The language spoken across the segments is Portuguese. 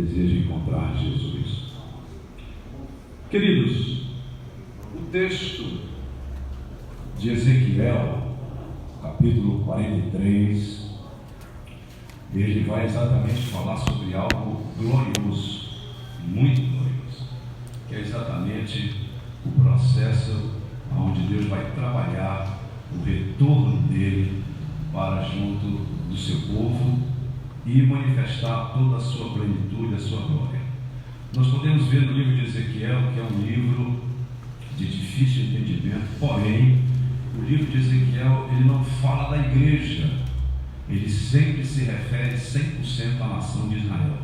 deseja encontrar Jesus. Queridos, o texto de Ezequiel, capítulo 43, ele vai exatamente falar sobre algo glorioso, muito glorioso, que é exatamente o processo onde Deus vai trabalhar o retorno dele para junto do seu povo e manifestar toda a sua plenitude, a sua glória. Nós podemos ver no livro de Ezequiel, que é um livro de difícil entendimento, porém, o livro de Ezequiel, ele não fala da igreja, ele sempre se refere 100% à nação de Israel.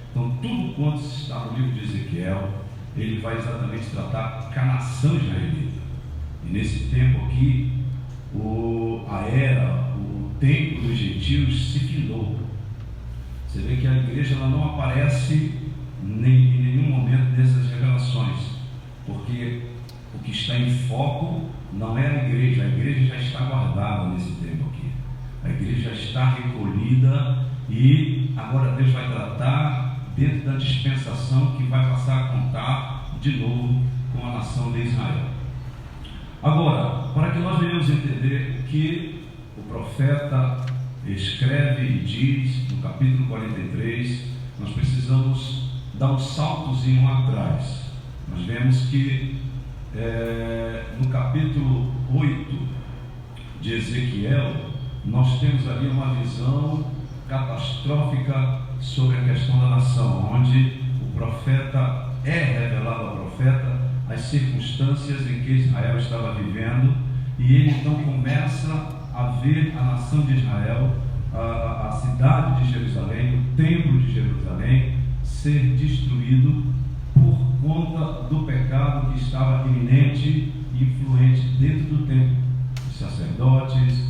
Então, tudo quanto está no livro de Ezequiel, ele vai exatamente tratar com a nação israelita. E nesse tempo aqui, o tempo dos gentios se findou. Você vê que a igreja ela não aparece em nenhum momento dessas revelações, porque o que está em foco não é a igreja já está guardada nesse tempo aqui. A igreja já está recolhida e agora Deus vai tratar dentro da dispensação que vai passar a contar de novo com a nação de Israel. Agora, para que nós venhamos entender o que o profeta escreve e diz no capítulo 43, nós precisamos dar um saltozinho atrás. Nós vemos que no capítulo 8 de Ezequiel, nós temos ali uma visão catastrófica sobre a questão da nação, onde o profeta é revelado ao profeta as circunstâncias em que Israel estava vivendo, e ele então começa a ver a nação de Israel, a cidade de Jerusalém, o templo de Jerusalém ser destruído por conta do pecado que estava iminente e influente dentro do templo. Os sacerdotes,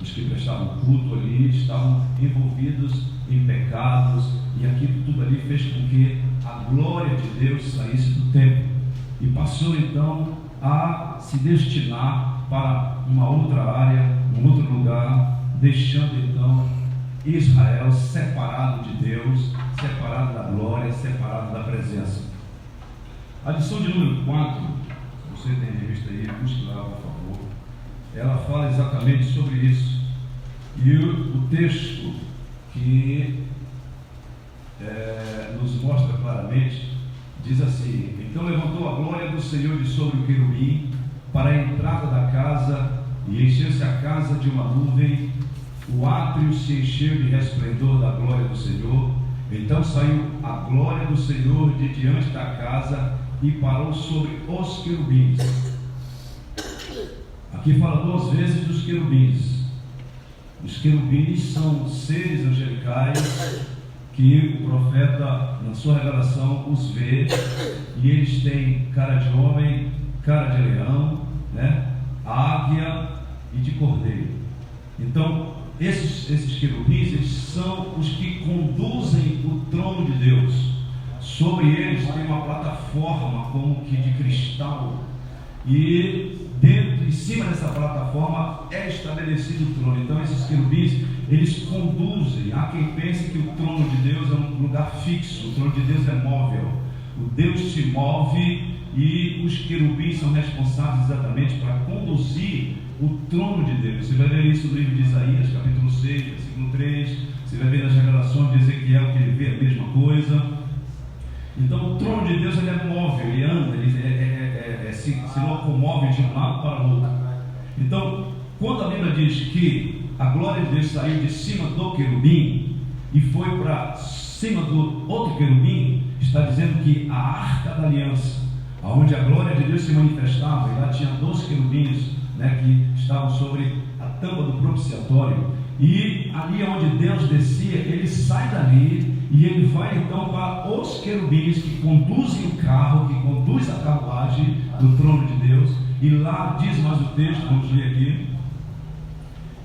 os que prestavam culto ali, estavam envolvidos em pecados, e aquilo tudo ali fez com que a glória de Deus saísse do templo e passou então a se destinar para uma outra área, um outro lugar, deixando então Israel separado de Deus, separado da glória, separado da presença. A lição de número 4, se você tem revista aí, busque lá, por favor, ela fala exatamente sobre isso. E o texto que nos mostra claramente diz assim: então levantou a glória do Senhor de sobre o querubim para a entrada da casa, e encheu-se a casa de uma nuvem, o átrio se encheu de resplendor da glória do Senhor. Então saiu a glória do Senhor de diante da casa e parou sobre os querubins. Aqui fala duas vezes dos querubins. Os querubins são seres angelicais que o profeta, na sua revelação, os vê, e eles têm cara de homem, cara de leão, águia e de cordeiro. Então, esses querubins, eles são os que conduzem o trono de Deus. Sobre eles tem uma plataforma como que de cristal, e em cima dessa plataforma é estabelecido o trono. Então esses querubins, eles conduzem. Há quem pense que o trono de Deus é um lugar fixo, o trono de Deus é móvel. O Deus se move e os querubins são responsáveis exatamente para conduzir o trono de Deus. Você vai ver isso no livro de Isaías, capítulo 6, versículo 3. Você vai ver nas revelações de Ezequiel que ele vê a mesma coisa. Então o trono de Deus ele é móvel, ele anda, ele se locomove de um lado para o outro. Então, quando a Bíblia diz que a glória de Deus saiu de cima do querubim e foi para cima do outro querubim, está dizendo que a arca da aliança, onde a glória de Deus se manifestava, e lá tinha 12 querubins, que estavam sobre a tampa do propiciatório, e ali onde Deus descia, ele sai dali e ele vai então para os querubins que conduzem o carro, que conduz a carruagem do trono de Deus. E lá diz mais o texto, vamos ler aqui: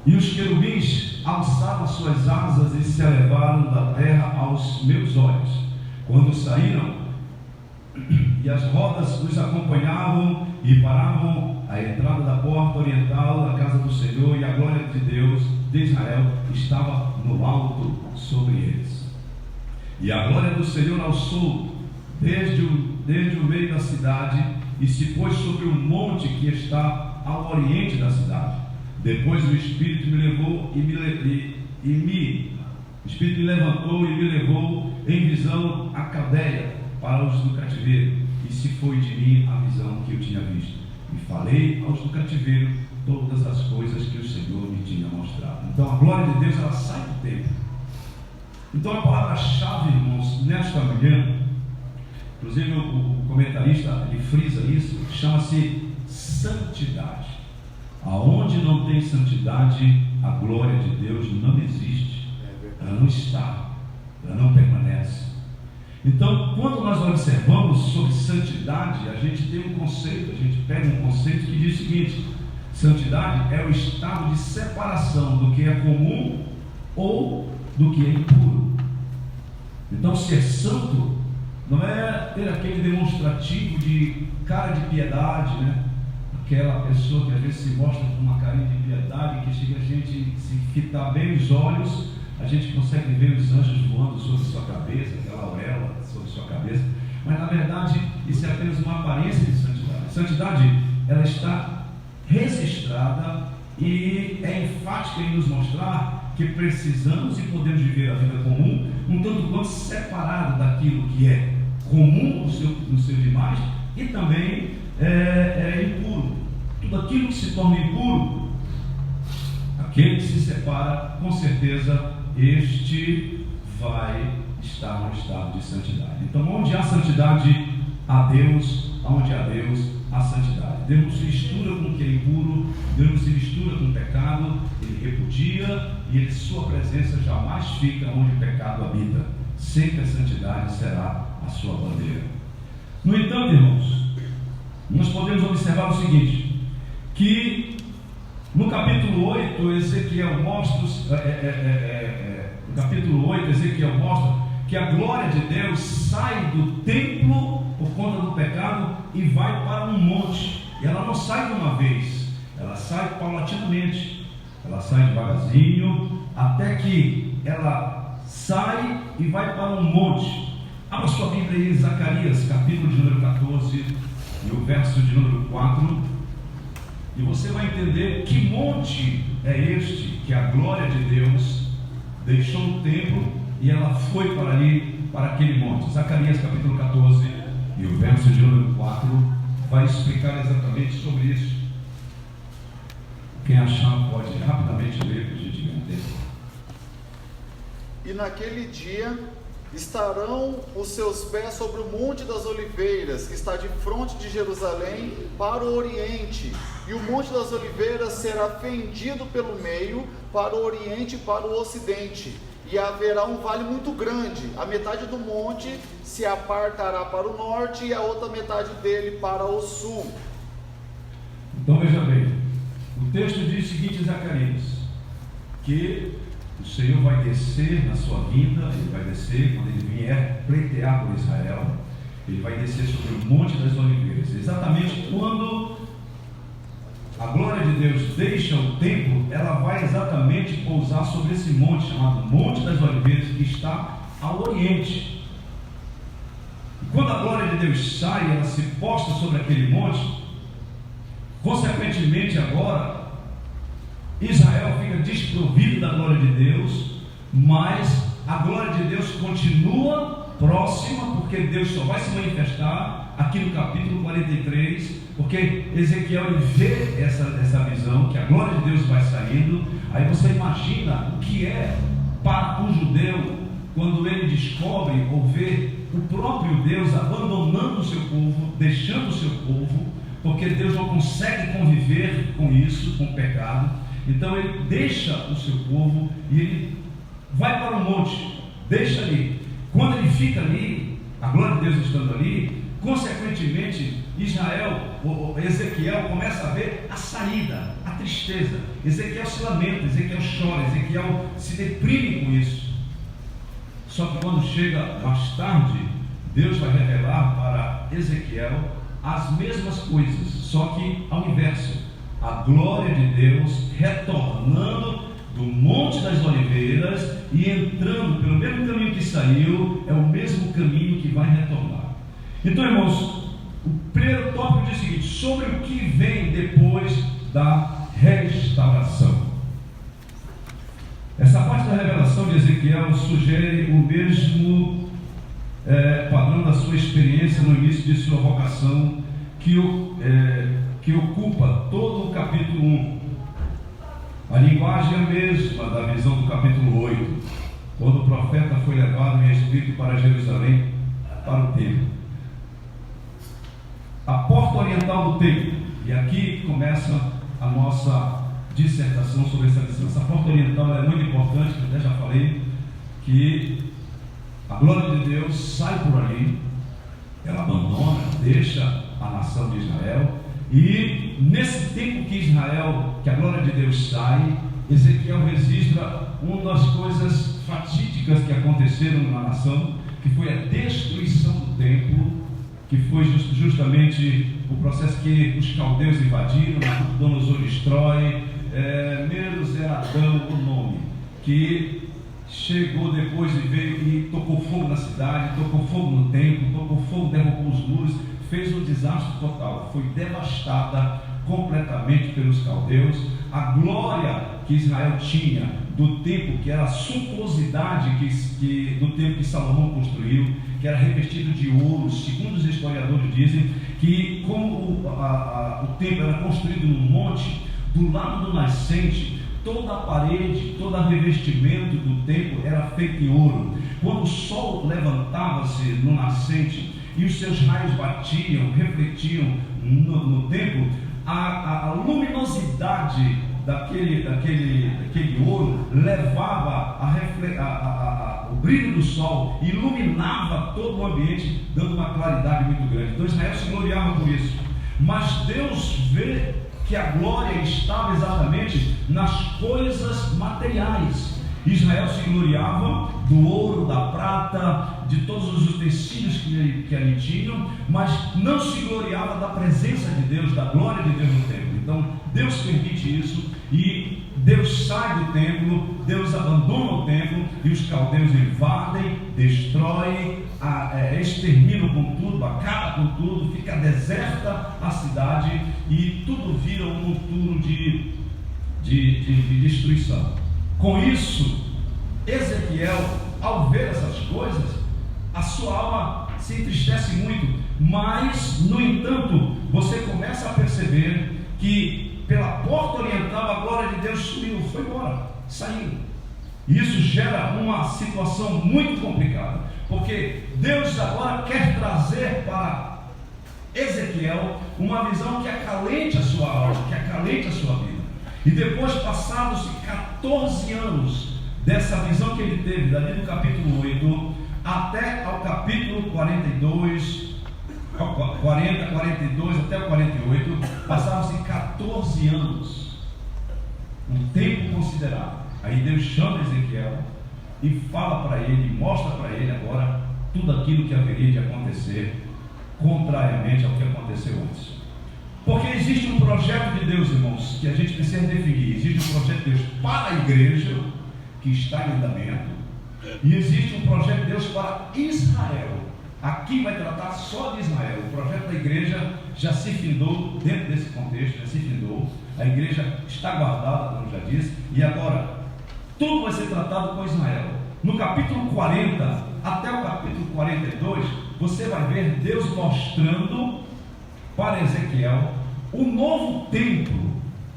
e os querubins alçaram suas asas e se elevaram da terra aos meus olhos quando saíram, e as rodas os acompanhavam e paravam à entrada da porta oriental da casa do Senhor, e a glória de Deus de Israel estava no alto sobre eles. E a glória do Senhor alçou desde o meio da cidade e se pôs sobre um monte que está ao oriente da cidade. Depois o Espírito me levou o Espírito me levantou e me levou em visão a Caldeia para os do cativeiro, e se foi de mim a visão que eu tinha visto, e falei aos do cativeiro todas as coisas que o Senhor me tinha mostrado. Então a glória de Deus, ela sai do templo. Então a palavra-chave, irmãos, nesta manhã, inclusive o comentarista, ele frisa isso, chama-se santidade. Aonde não tem santidade, a glória de Deus não existe, ela não está, ela não permanece. Então, quando nós observamos sobre santidade, a gente tem um conceito, a gente pega um conceito que diz o seguinte: santidade é o estado de separação do que é comum ou do que é impuro. Então, ser santo não é ter aquele demonstrativo de cara de piedade, né? Aquela pessoa que às vezes se mostra com uma carinha de piedade, que chega a gente, se fitar bem os olhos, a gente consegue ver os anjos voando sobre sua cabeça, aquela auréola sobre sua cabeça, mas na verdade isso é apenas uma aparência de santidade. Santidade, ela está registrada e é enfática em nos mostrar que precisamos e podemos viver a vida comum um tanto quanto separado daquilo que é comum no seu demais e também é impuro. Tudo aquilo que se torna impuro, aquele que se separa, com certeza este vai estar no estado de santidade. Então, onde há santidade, há Deus. Onde há Deus, há santidade. Deus não se mistura com o que é impuro, Deus não se mistura com o pecado, Ele repudia e sua presença jamais fica onde o pecado habita. Sempre a santidade será a sua bandeira. No entanto, irmãos, nós podemos observar o seguinte, que no capítulo 8, Ezequiel mostra que a glória de Deus sai do templo por conta do pecado e vai para um monte. E ela não sai de uma vez, ela sai paulatinamente, ela sai devagarzinho, até que ela sai e vai para um monte. Abra sua Bíblia em Zacarias, capítulo de número 14, e o verso de número 4, e você vai entender que monte é este que a glória de Deus deixou o templo e ela foi para ali, para aquele monte. Zacarias capítulo 14 e o verso de número 4 vai explicar exatamente sobre isso. Quem achar pode rapidamente ler para a gente entender. E naquele dia estarão os seus pés sobre o Monte das Oliveiras, que está de fronte de Jerusalém para o oriente, e o Monte das Oliveiras será fendido pelo meio, para o oriente e para o ocidente, e haverá um vale muito grande. A metade do monte se apartará para o norte e a outra metade dele para o sul. Então veja bem, o texto diz o seguinte, Zacarias, que o Senhor vai descer na sua vinda, Ele vai descer quando Ele vier pleitear por Israel, Ele vai descer sobre o Monte das Oliveiras. Exatamente quando a glória de Deus deixa o templo, ela vai exatamente pousar sobre esse monte, chamado Monte das Oliveiras, que está ao oriente. E quando a glória de Deus sai, ela se posta sobre aquele monte, consequentemente agora, Israel fica desprovido da glória de Deus, mas a glória de Deus continua próxima, porque Deus só vai se manifestar aqui no capítulo 43, porque Ezequiel ele vê essa visão, que a glória de Deus vai saindo. Aí você imagina o que é para um judeu, quando ele descobre ou vê o próprio Deus abandonando o seu povo, deixando o seu povo, porque Deus não consegue conviver com isso, com o pecado. Então ele deixa o seu povo e ele vai para o monte, deixa ali. Quando ele fica ali, a glória de Deus estando ali, consequentemente Ezequiel começa a ver a saída, a tristeza. Ezequiel se lamenta, Ezequiel chora, Ezequiel se deprime com isso. Só que quando chega mais tarde, Deus vai revelar para Ezequiel as mesmas coisas, só que ao inverso. A glória de Deus retornando do Monte das Oliveiras e entrando pelo mesmo caminho que saiu, é o mesmo caminho que vai retornar. Então, irmãos, o primeiro tópico diz o seguinte: sobre o que vem depois da restauração. Essa parte da revelação de Ezequiel sugere o mesmo padrão da sua experiência no início de sua vocação, que ocupa todo o capítulo 1. A linguagem é a mesma da visão do capítulo 8, quando o profeta foi levado em espírito para Jerusalém, para o templo. A porta oriental do templo, e aqui começa a nossa dissertação sobre essa lição. Essa porta oriental é muito importante, eu até já falei, que a glória de Deus sai por ali, ela abandona, deixa a nação de Israel, e nesse tempo que a glória de Deus sai, Ezequiel registra uma das coisas fatídicas que aconteceram na nação, que foi a destruição do templo, que foi justamente o processo que os caldeus invadiram, Nabucodonosor destrói, Merozeradão, o nome, que chegou depois e veio e tocou fogo na cidade, tocou fogo no templo, tocou fogo, derrubou os muros, fez um desastre total, foi devastada completamente pelos caldeus. A glória que Israel tinha do templo, que era a suntuosidade do templo que Salomão construiu, que era revestido de ouro, segundo os historiadores dizem, que como o templo era construído num monte, do lado do nascente, toda a parede, todo o revestimento do templo era feito em ouro. Quando o sol levantava-se no nascente e os seus raios batiam, refletiam no templo, a luminosidade daquele ouro levava o brilho do sol, iluminava todo o ambiente, dando uma claridade muito grande. Então Israel se gloriava por isso. Mas Deus vê que a glória estava exatamente nas coisas materiais. Israel se gloriava do ouro, da prata, de todos os utensílios que ali tinham, mas não se gloriava da presença de Deus, da glória de Deus no templo. Então Deus permite isso, e Deus sai do templo, Deus abandona o templo, e os caldeus invadem, destroem, exterminam com tudo, acabam com tudo, fica deserta a cidade, e tudo vira um monturo de destruição. Com isso, Ezequiel, ao ver essas coisas, a sua alma se entristece muito, mas, no entanto, você começa a perceber que pela porta oriental a glória de Deus subiu, foi embora, saiu. E isso gera uma situação muito complicada, porque Deus agora quer trazer para Ezequiel uma visão que acalente a sua alma, que acalente a sua vida. E depois, passados 14 anos dessa visão que ele teve, dali do capítulo 8 até ao capítulo 42, 42 até o 48, passaram-se 14 anos, um tempo considerável. Aí Deus chama Ezequiel e fala para ele, mostra para ele agora tudo aquilo que haveria de acontecer, contrariamente ao que aconteceu antes. Porque existe um projeto de Deus, irmãos, que a gente precisa definir. Existe um projeto de Deus para a igreja, que está em andamento, e existe um projeto de Deus para Israel. Aqui vai tratar só de Israel. O projeto da igreja já se findou dentro desse contexto, já se findou. A igreja está guardada, como já disse, e agora tudo vai ser tratado com Israel. No capítulo 40 até o capítulo 42, você vai ver Deus mostrando para Ezequiel o novo templo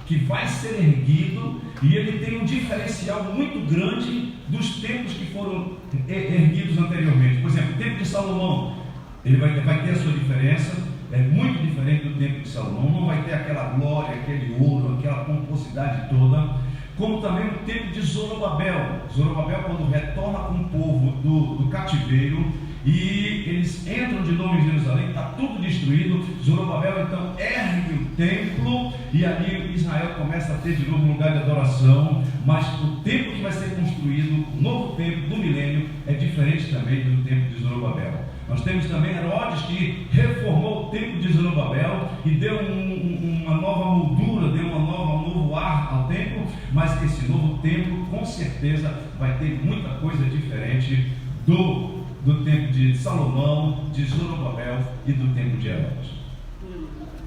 que vai ser erguido, e ele tem um diferencial muito grande dos templos que foram erguidos anteriormente. Por exemplo, o templo de Salomão, ele vai ter a sua diferença, é muito diferente do templo de Salomão, não vai ter aquela glória, aquele ouro, aquela pomposidade toda, como também o templo de Zorobabel. Zorobabel, quando retorna com o povo do cativeiro, e eles entram de novo em Jerusalém, está tudo destruído. Zorobabel então ergue o templo, e ali Israel começa a ter de novo um lugar de adoração. Mas o templo que vai ser construído, o novo templo do milênio, é diferente também. também do tempo de Zorobabel. Nós temos também Herodes, que reformou o templo de Zorobabel e deu uma nova moldura, deu um novo ar ao templo, mas esse novo templo com certeza vai ter muita coisa diferente do tempo de Salomão, de Zorobabel e do tempo de Herodes.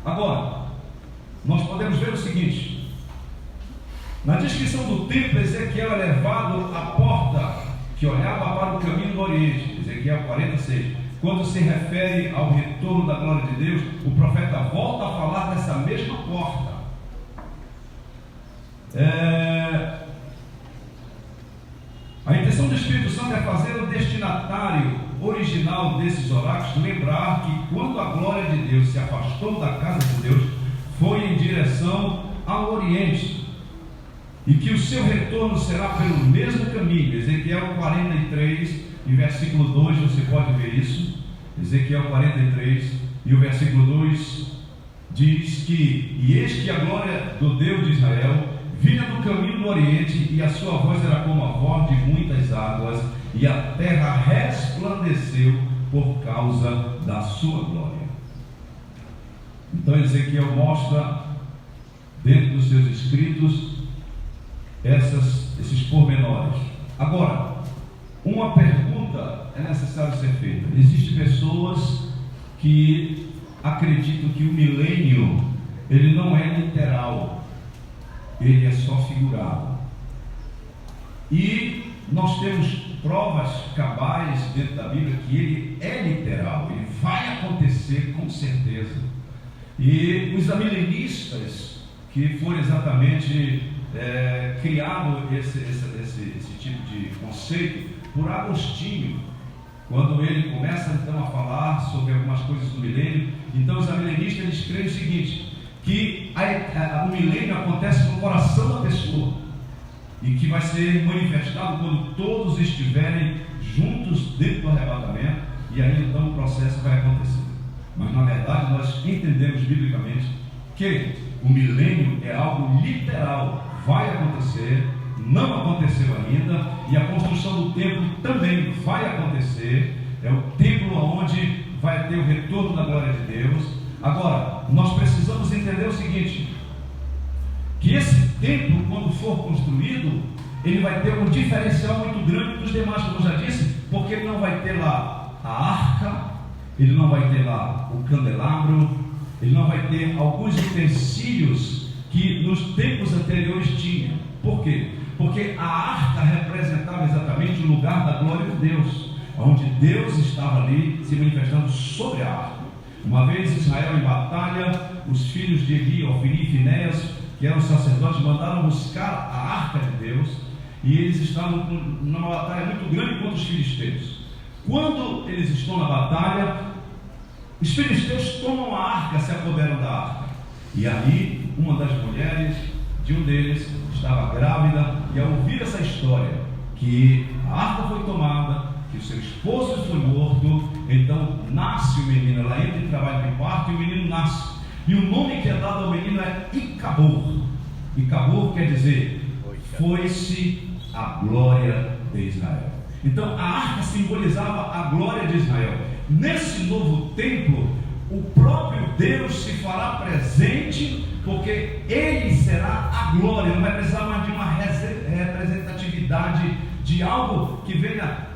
Agora, nós podemos ver o seguinte: na descrição do templo, Ezequiel é levado à porta que olhava para o caminho do Oriente, Ezequiel 46. Quando se refere ao retorno da glória de Deus, o profeta volta a falar dessa mesma porta. A intenção do Espírito Santo é fazer o destinatário original desses oráculos lembrar que quando a glória de Deus se afastou da casa de Deus, foi em direção ao Oriente, e que o seu retorno será pelo mesmo caminho. Ezequiel 43, e versículo 2, você pode ver isso. Ezequiel 43 e o versículo 2 diz que: e eis que a glória do Deus de Israel vinha do caminho do Oriente, e a sua voz era como a voz de muitas águas, e a terra resplandeceu por causa da sua glória. Então Ezequiel mostra dentro dos seus escritos esses pormenores. Agora, uma pergunta é necessário ser feita. Existem pessoas que acreditam que o milênio ele não é literal, ele é só figurado. E nós temos provas cabais dentro da Bíblia que ele é literal, ele vai acontecer com certeza. E os amilenistas, que foram exatamente criado esse tipo de conceito por Agostinho, quando ele começa então a falar sobre algumas coisas do milênio. Então os amilenistas eles creem o seguinte, que o milênio acontece no coração da pessoa e que vai ser manifestado quando todos estiverem juntos dentro do arrebatamento, e aí então o processo vai acontecer. Mas na verdade nós entendemos biblicamente que o milênio é algo literal, vai acontecer, não aconteceu ainda, e a construção do templo também vai acontecer. É o templo onde vai ter o retorno da glória de Deus. Agora, nós precisamos entender o seguinte, que esse templo, quando for construído, ele vai ter um diferencial muito grande dos demais, como eu já disse, porque ele não vai ter lá a arca, ele não vai ter lá o candelabro, ele não vai ter alguns utensílios que nos tempos anteriores tinha. Por quê? Porque a arca representava exatamente o lugar da glória de Deus, onde Deus estava ali se manifestando sobre a arca. Uma vez Israel em batalha, os filhos de Eli, Ofni e Finéias, que eram sacerdotes, mandaram buscar a arca de Deus, e eles estavam numa batalha muito grande contra os filisteus. Quando eles estão na batalha, os filisteus tomam a arca, se apoderam da arca, e aí uma das mulheres de um deles estava grávida, e ao ouvir essa história, que a arca foi tomada, que o seu esposo foi morto, então nasce o menino. Ela entra em trabalho de parto e o menino nasce, e o nome que é dado ao menino é Icabor. Icabor quer dizer foi-se a glória de Israel. Então a arca simbolizava a glória de Israel. Nesse novo templo, o próprio Deus se fará presente, porque Ele será a glória. Não vai precisar mais de uma representatividade de algo que venha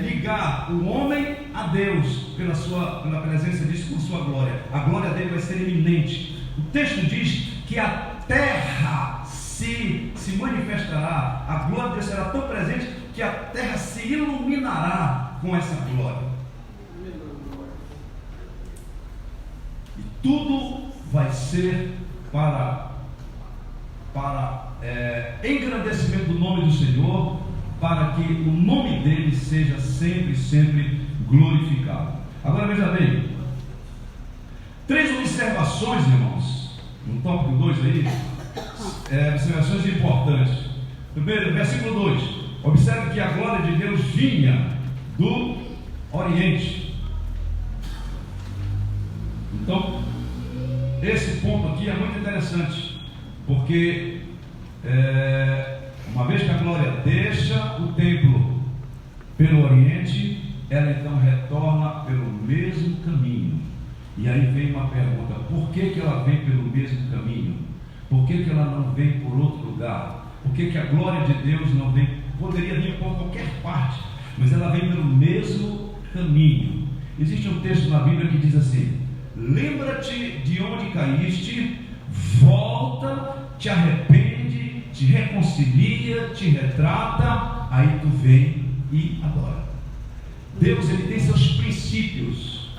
ligar o homem a Deus pela presença disso, com sua glória. A glória dele vai ser eminente. O texto diz que a terra se manifestará, a glória de Deus será tão presente que a terra se iluminará com essa glória. E tudo vai ser para engrandecimento do nome do Senhor, para que o nome dele seja sempre, sempre glorificado. Agora veja bem, 3 observações, irmãos, no tópico 2 aí, observações importantes. Primeiro, versículo 2, observe que a glória de Deus vinha do Oriente. Então, esse ponto aqui é muito interessante, porque uma vez que a glória deixa o templo pelo Oriente, ela então retorna pelo mesmo caminho. E aí vem uma pergunta: por que ela vem pelo mesmo caminho? Por que ela não vem por outro lugar? Por que a glória de Deus não vem? Poderia vir por qualquer parte, mas ela vem pelo mesmo caminho. Existe um texto na Bíblia que diz assim: lembra-te de onde caíste, volta, te arrepende, te reconcilia, te retrata, aí tu vem e adora. Deus, ele tem seus princípios,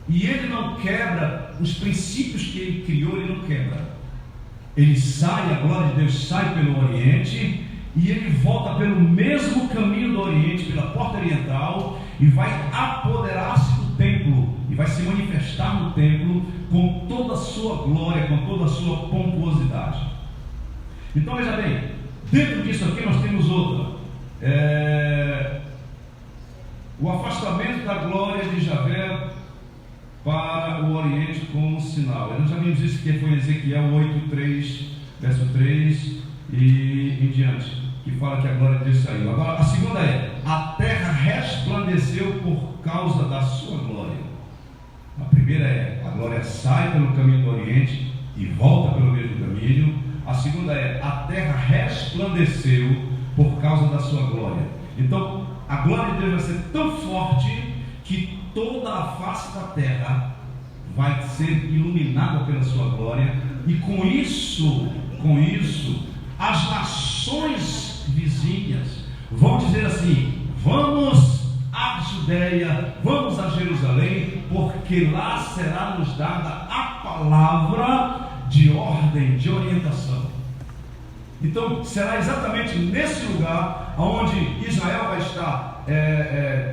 e ele não quebra os princípios que ele criou. Ele não quebra. Ele sai, a glória de Deus sai pelo Oriente, e ele volta pelo mesmo caminho do Oriente, pela porta oriental, e vai apoderar-se do templo, e vai se manifestar no templo com toda a sua glória, com toda a sua pomposidade. Então veja bem, dentro disso aqui nós temos outra, o afastamento da glória de Javé para o Oriente como um sinal. Nós já vimos isso, que foi em Ezequiel 8:3, verso 3 e em diante, que fala que a glória de Deus saiu. Agora a segunda é: a terra resplandeceu por causa da sua glória. A primeira é: a glória sai pelo caminho do Oriente e volta pelo mesmo caminho. A segunda é: a terra resplandeceu por causa da sua glória. Então a glória de Deus vai ser tão forte que toda a face da terra vai ser iluminada pela sua glória, e com isso as nações vizinhas vão dizer assim: vamos à Judeia, vamos a Jerusalém, porque lá será nos dada a palavra de ordem, de orientação. Então será exatamente nesse lugar onde Israel vai estar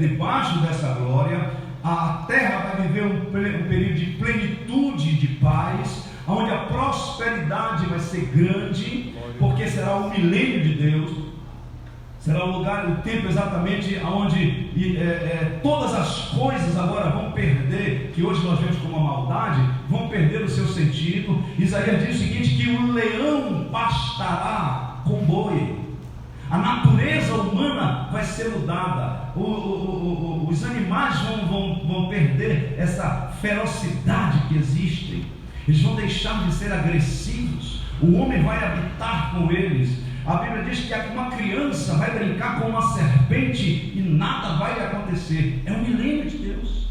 debaixo dessa glória. A terra vai viver um período de plenitude, de paz, onde a prosperidade vai ser grande, porque será o milênio de Deus. Será o lugar, o tempo exatamente onde todas as coisas agora vão perder, que hoje nós vemos como a maldade, vão perder o seu sentido. Isaías diz o seguinte: que o leão pastará com boi. A natureza humana vai ser mudada. Os animais vão perder essa ferocidade que existe. Eles vão deixar de ser agressivos. O homem vai habitar com eles. A Bíblia diz que uma criança vai brincar com uma serpente e nada vai lhe acontecer. É o milênio de Deus,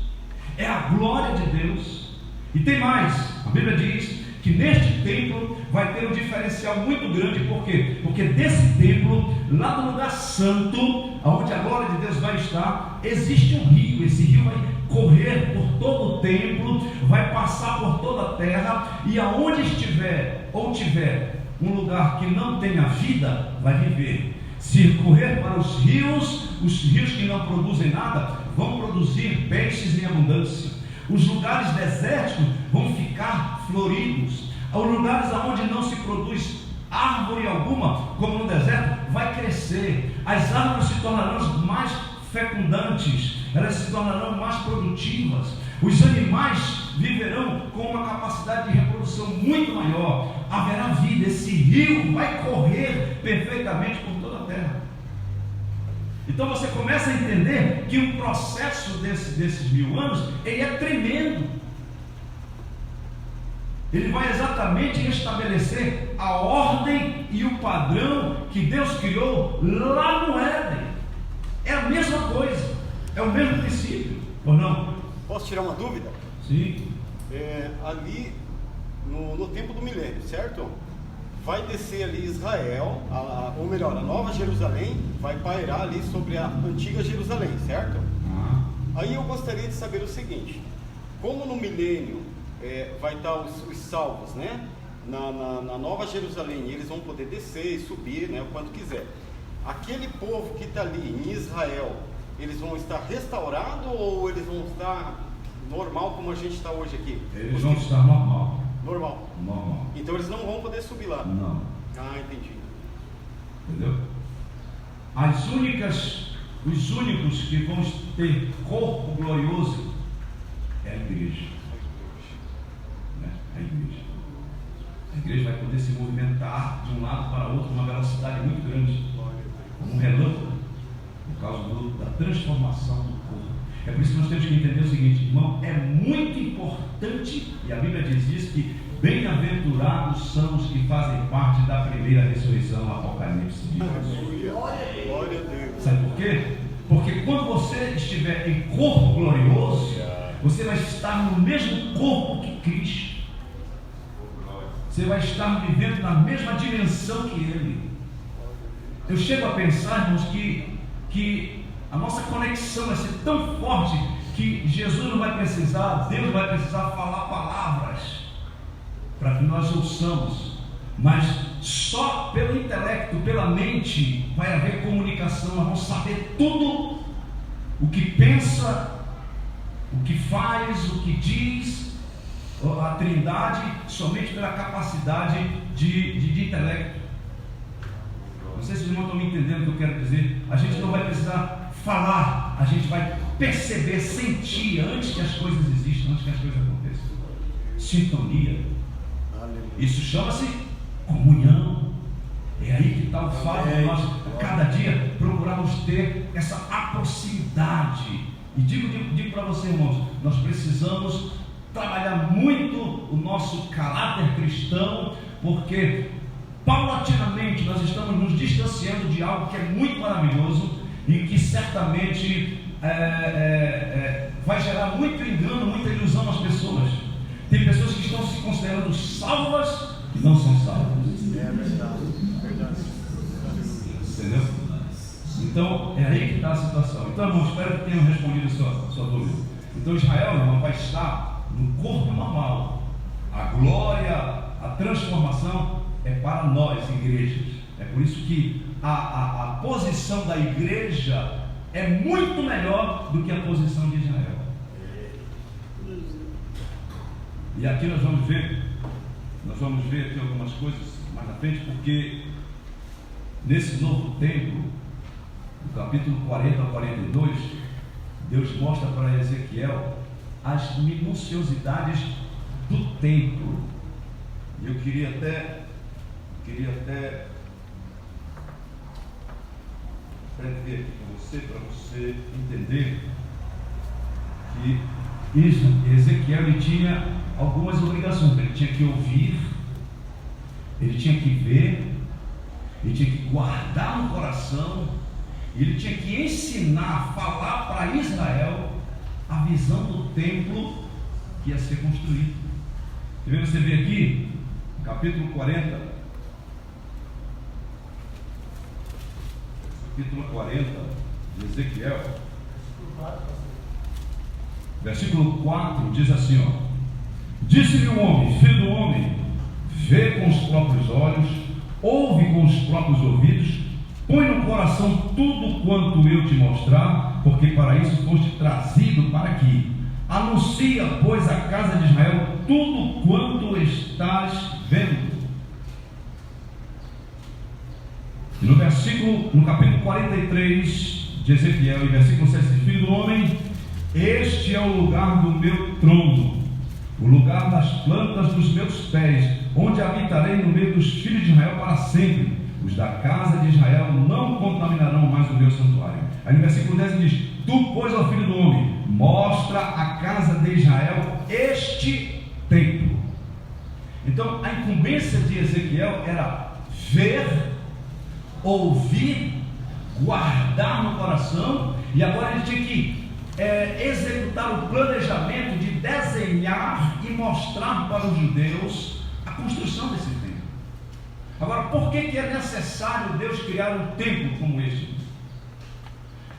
é a glória de Deus. E tem mais, a Bíblia diz que neste templo vai ter um diferencial muito grande. Por quê? Porque desse templo, lá no lugar santo, onde a glória de Deus vai estar, existe um rio. Esse rio vai correr por todo o templo, vai passar por toda a terra, e aonde estiver ou tiver um lugar que não tenha vida, vai viver. Se correr para os rios que não produzem nada, vão produzir peixes em abundância. Os lugares desérticos vão ficar floridos. Os lugares onde não se produz árvore alguma, como no deserto, vai crescer. As árvores se tornarão mais fecundantes, elas se tornarão mais produtivas. Os animais viverão com uma capacidade de reprodução muito maior. Haverá vida. Esse rio vai correr perfeitamente por toda a terra. Então você começa a entender que o processo desses 1000 anos, ele é tremendo. Ele vai exatamente restabelecer a ordem e o padrão que Deus criou lá no Éden. É a mesma coisa, é o mesmo princípio, ou não? Posso tirar uma dúvida? Sim. Ali no tempo do milênio, certo? Vai descer ali Israel, ou melhor, a Nova Jerusalém vai pairar ali sobre a antiga Jerusalém, certo? Aí eu gostaria de saber o seguinte: como no milênio vai estar os salvos, né? Na Nova Jerusalém, eles vão poder descer e subir, né, o quanto quiser. Aquele povo que está ali em Israel, eles vão estar restaurados ou eles vão estar normal como a gente está hoje aqui? Eles vão estar normal. Normal. Normal. Então eles não vão poder subir lá. Não. Ah, entendi. Entendeu? Os únicos que vão ter corpo glorioso é a igreja. Né? A igreja. A igreja vai poder se movimentar de um lado para outro com uma velocidade muito grande, como um relâmpago. por causa da transformação do corpo. É por isso que nós temos que entender o seguinte, irmão, é muito importante, e a Bíblia diz isso, que bem-aventurados são os que fazem parte da primeira ressurreição, Apocalipse diz. Glória a Deus. Sabe por quê? Porque quando você estiver em corpo glorioso, você vai estar no mesmo corpo que Cristo. Você vai estar vivendo na mesma dimensão que Ele. Eu chego a pensar, irmãos, que a nossa conexão vai ser tão forte que Jesus não vai precisar, Deus vai precisar falar palavras para que nós ouçamos, mas só pelo intelecto, pela mente vai haver comunicação. Nós vamos saber tudo o que pensa, o que faz, o que diz a Trindade, somente pela capacidade de intelecto. Não sei se os irmãos estão me entendendo o que eu quero dizer. A gente não vai precisar falar, a gente vai perceber, sentir antes que as coisas existam, antes que as coisas aconteçam. Sintonia. Isso chama-se comunhão. É aí que está o fato de nós, cada dia, procurarmos ter essa proximidade. E digo para você, irmãos, nós precisamos trabalhar muito o nosso caráter cristão, porque paulatinamente nós estamos nos distanciando de algo que é muito maravilhoso e que certamente vai gerar muito engano, muita ilusão nas pessoas. Tem pessoas que estão se considerando salvas e não são salvas. É verdade. Entendeu? Então é aí que está a situação. Então, irmão, espero que tenham respondido a sua dúvida. Então Israel, irmão, vai estar no corpo normal. A glória, a transformação é para nós, igrejas. É por isso que a posição da igreja é muito melhor do que a posição de Israel. E aqui nós vamos ver aqui algumas coisas mais na frente, porque nesse novo templo, no capítulo 40 a 42, Deus mostra para Ezequiel as minuciosidades do templo. E eu queria até ver aqui para você entender que Ezequiel ele tinha algumas obrigações. Ele tinha que ouvir, ele tinha que ver, ele tinha que guardar no coração, e ele tinha que ensinar, falar para Israel a visão do templo que ia ser construído. Você vê aqui, capítulo 40, de Ezequiel, versículo 4, diz assim, disse-lhe o homem, filho do homem, vê com os próprios olhos, ouve com os próprios ouvidos, põe no coração tudo quanto eu te mostrar, porque para isso foste trazido para aqui. Anuncia, pois, à casa de Israel tudo quanto estás vendo. E no capítulo 43 de Ezequiel, e versículo 7, filho do homem, este é o lugar do meu trono, o lugar das plantas dos meus pés, onde habitarei no meio dos filhos de Israel para sempre. Os da casa de Israel não contaminarão mais o meu santuário. Aí no versículo 10 diz, tu, pois, ó filho do homem, mostra à casa de Israel este templo. Então a incumbência de Ezequiel era ver, ouvir, guardar no coração, e agora ele tinha que executar o planejamento de desenhar e mostrar para os judeus a construção desse templo. Agora, por que é necessário Deus criar um templo como este?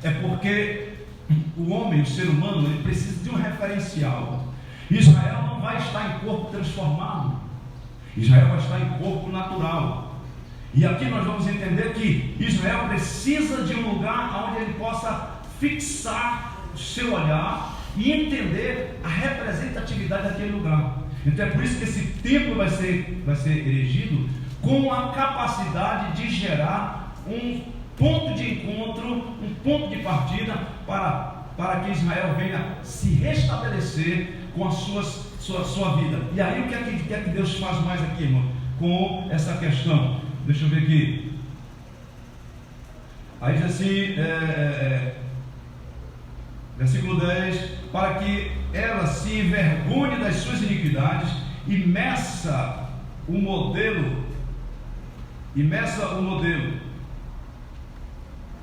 É porque o homem, o ser humano, ele precisa de um referencial. Israel não vai estar em corpo transformado, Israel vai estar em corpo natural. E aqui nós vamos entender que Israel precisa de um lugar onde ele possa fixar o seu olhar e entender a representatividade daquele lugar. Então é por isso que esse templo vai ser erigido com a capacidade de gerar um ponto de encontro, um ponto de partida para que Israel venha se restabelecer com a sua vida. E aí o que é que Deus faz mais aqui, irmão, com essa questão? Deixa eu ver aqui. Aí diz assim, versículo 10: para que ela se envergonhe das suas iniquidades e meça o modelo,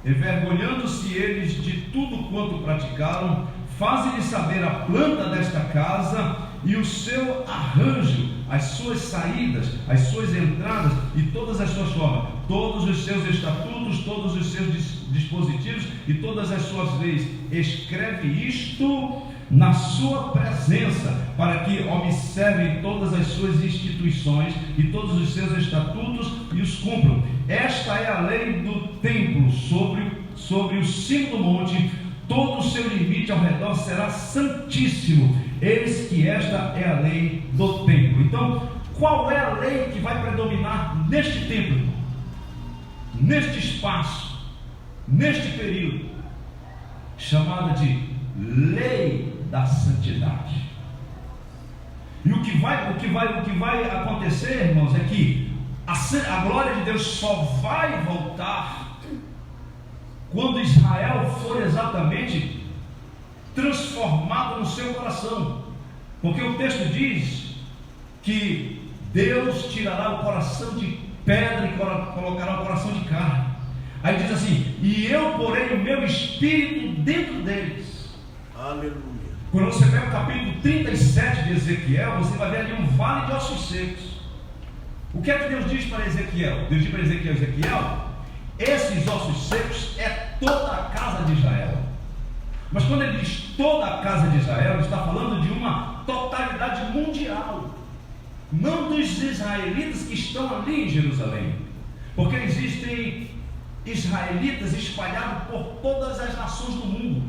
envergonhando-se eles de tudo quanto praticaram, faze-lhes saber a planta desta casa e o seu arranjo, as suas saídas, as suas entradas e todas as suas formas, todos os seus estatutos, todos os seus dispositivos e todas as suas leis. Escreve isto na sua presença, para que observem todas as suas instituições e todos os seus estatutos e os cumpram. Esta é a lei do templo sobre o cimo do monte. Todo o seu limite ao redor será santíssimo. Eis que esta é a lei do templo. Então, qual é a lei que vai predominar neste templo, neste espaço, neste período? Chamada de lei da santidade. E o que vai acontecer, irmãos, é que a glória de Deus só vai voltar quando Israel for exatamente transformado no seu coração, porque o texto diz que Deus tirará o coração de pedra e colocará o coração de carne. Aí diz assim: e eu porei o meu espírito dentro deles. Aleluia. Quando você pega o capítulo 37 de Ezequiel, você vai ver ali um vale de ossos secos. O que é que Deus diz para Ezequiel? Deus diz para Ezequiel: esses ossos secos é toda a casa de Israel. Mas quando ele diz toda a casa de Israel, ele está falando de uma totalidade mundial, não dos israelitas que estão ali em Jerusalém, porque existem israelitas espalhados por todas as nações do mundo.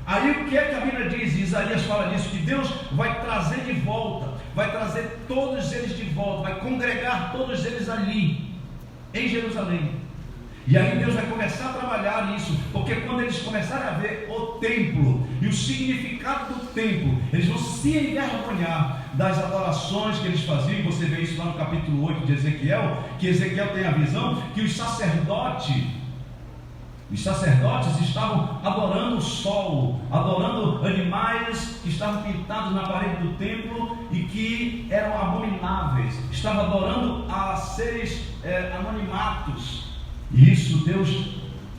Aí o que é que a Bíblia diz? Isaías fala disso, que Deus vai trazer de volta, vai trazer todos eles de volta, vai congregar todos eles ali em Jerusalém. E aí Deus vai começar a trabalhar nisso, porque quando eles começarem a ver o templo e o significado do templo, eles vão se envergonhar das adorações que eles faziam. Você vê isso lá no capítulo 8 de Ezequiel, que Ezequiel tem a visão que os sacerdotes estavam adorando o sol, adorando animais que estavam pintados na parede do templo e que eram abomináveis, estavam adorando a seres anonimatos. E isso Deus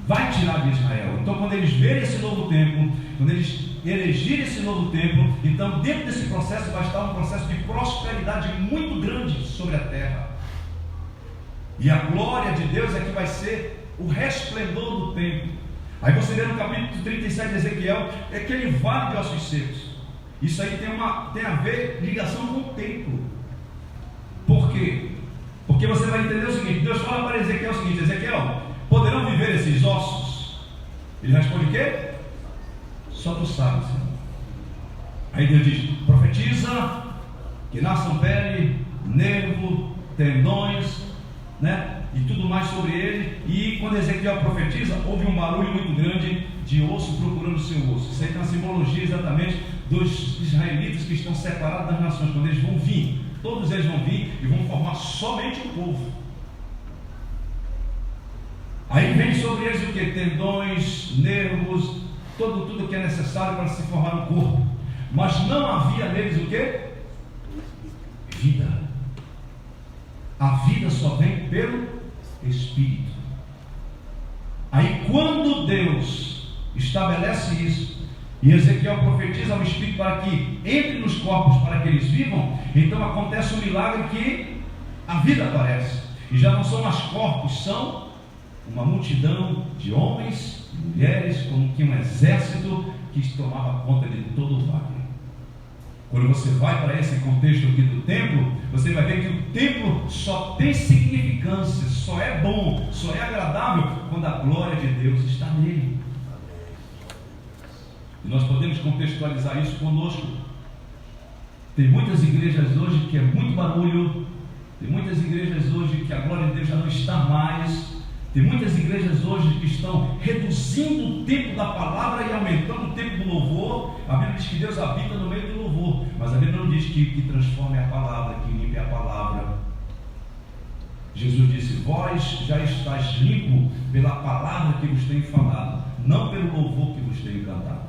vai tirar de Israel. Então, quando eles verem esse novo templo, quando eles elegirem esse novo templo, então dentro desse processo vai estar um processo de prosperidade muito grande sobre a terra. E a glória de Deus é que vai ser o resplendor do templo. Aí você vê no capítulo 37 de Ezequiel, é aquele vale de ossos secos. Isso aí tem a ver, ligação com o templo. Por quê? Porque você vai entender o seguinte: Deus fala para Ezequiel o seguinte: Ezequiel, poderão viver esses ossos? Ele responde o quê? Só tu sabes, Senhor. Aí Deus diz: profetiza que nasçam pele, nervo, tendões, né? E tudo mais sobre ele. E quando Ezequiel profetiza, houve um barulho muito grande de osso procurando o seu osso. Isso aí tem uma simbologia exatamente dos israelitas que estão separados das nações. Quando eles vão vir, todos eles vão vir e vão formar somente um povo. Aí vem sobre eles o que? Tendões, nervos, tudo que é necessário para se formar um corpo. Mas não havia neles o que? Vida. A vida só vem pelo Espírito. Aí quando Deus estabelece isso, e Ezequiel profetiza ao Espírito para que entre nos corpos para que eles vivam, então acontece um milagre que a vida aparece. E já não são mais corpos, são uma multidão de homens e mulheres, como que um exército que tomava conta de todo o vale. Quando você vai para esse contexto aqui do templo, você vai ver que o templo só tem significância, só é bom, só é agradável quando a glória de Deus está nele. E nós podemos contextualizar isso conosco. Tem muitas igrejas hoje que é muito barulho, tem muitas igrejas hoje que a glória de Deus já não está mais, tem muitas igrejas hoje que estão reduzindo o tempo da palavra e aumentando o tempo do louvor. A Bíblia diz que Deus habita no meio do louvor, mas a Bíblia não diz que transforme a palavra, que limpe a palavra, Jesus disse: vós já estáis limpo pela palavra que vos tenho falado, não pelo louvor que vos tenho cantado.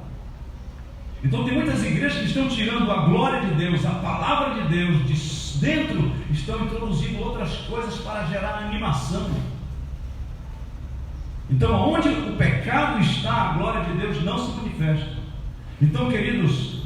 Então tem muitas igrejas que estão tirando a glória de Deus, a palavra de Deus de dentro, estão introduzindo outras coisas para gerar animação. Então onde o pecado está, a glória de Deus não se manifesta. Então, queridos,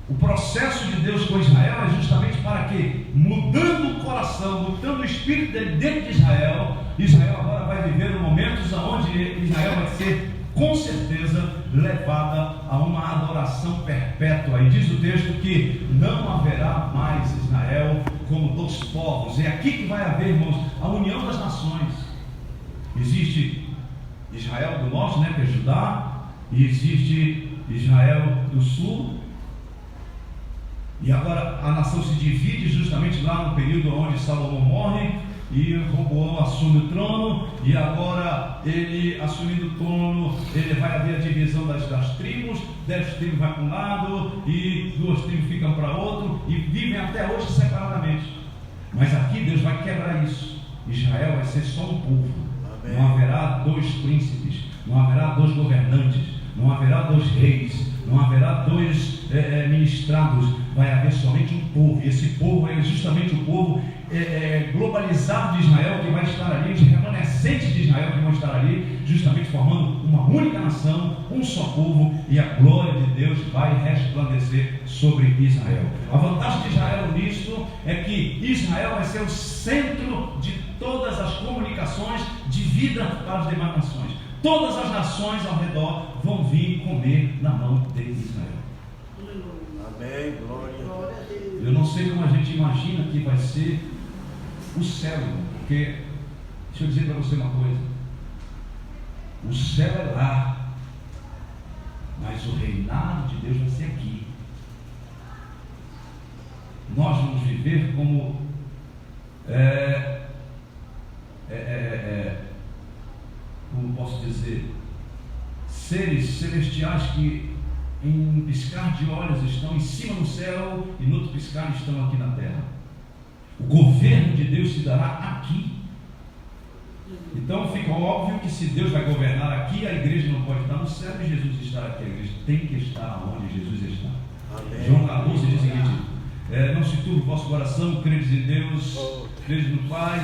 o processo de Deus com Israel é justamente para que, mudando o coração, mudando o espírito dentro de Israel, Israel agora vai viver momentos onde Israel vai ser, com certeza, levada a uma adoração perpétua. E diz o texto que não haverá mais Israel como dos povos. É aqui que vai haver, irmãos, a união das nações. Existe Israel do norte, que é Judá, e existe Israel do sul. E agora a nação se divide justamente lá no período onde Salomão morre e Roboão assume o trono. E agora ele assumindo o trono, ele vai haver a divisão das tribos. 10 tribos vai para um lado e 2 tribos ficam para outro, e vivem até hoje separadamente. Mas aqui Deus vai quebrar isso. Israel vai ser só um povo. Amém. Não haverá 2 príncipes, não haverá 2 governantes, não haverá 2 reis, não haverá 2 ministrados. Vai haver somente um povo, e esse povo é justamente o povo globalizado de Israel, que vai estar ali, os remanescentes de Israel que vão estar ali, justamente formando uma única nação, um só povo, e a glória de Deus vai resplandecer sobre Israel. A vantagem de Israel nisso é que Israel vai ser o centro de todas as comunicações de vida para as demais nações. Todas as nações ao redor vão vir comer na mão de Israel. Amém, glória a Deus. Eu não sei como a gente imagina que vai ser o céu, porque, deixa eu dizer para você uma coisa: o céu é lá, mas o reinado de Deus vai ser aqui. Nós vamos viver como como posso dizer, seres celestiais que em um piscar de olhos estão em cima no céu e no outro piscar estão aqui na terra. O governo de Deus se dará aqui. Então fica óbvio que se Deus vai governar aqui, a igreja não pode estar no céu e Jesus estar aqui. A igreja tem que estar onde Jesus está. Amém. João 14 diz o seguinte: não se turbe o vosso coração, credes em Deus, credes no Pai,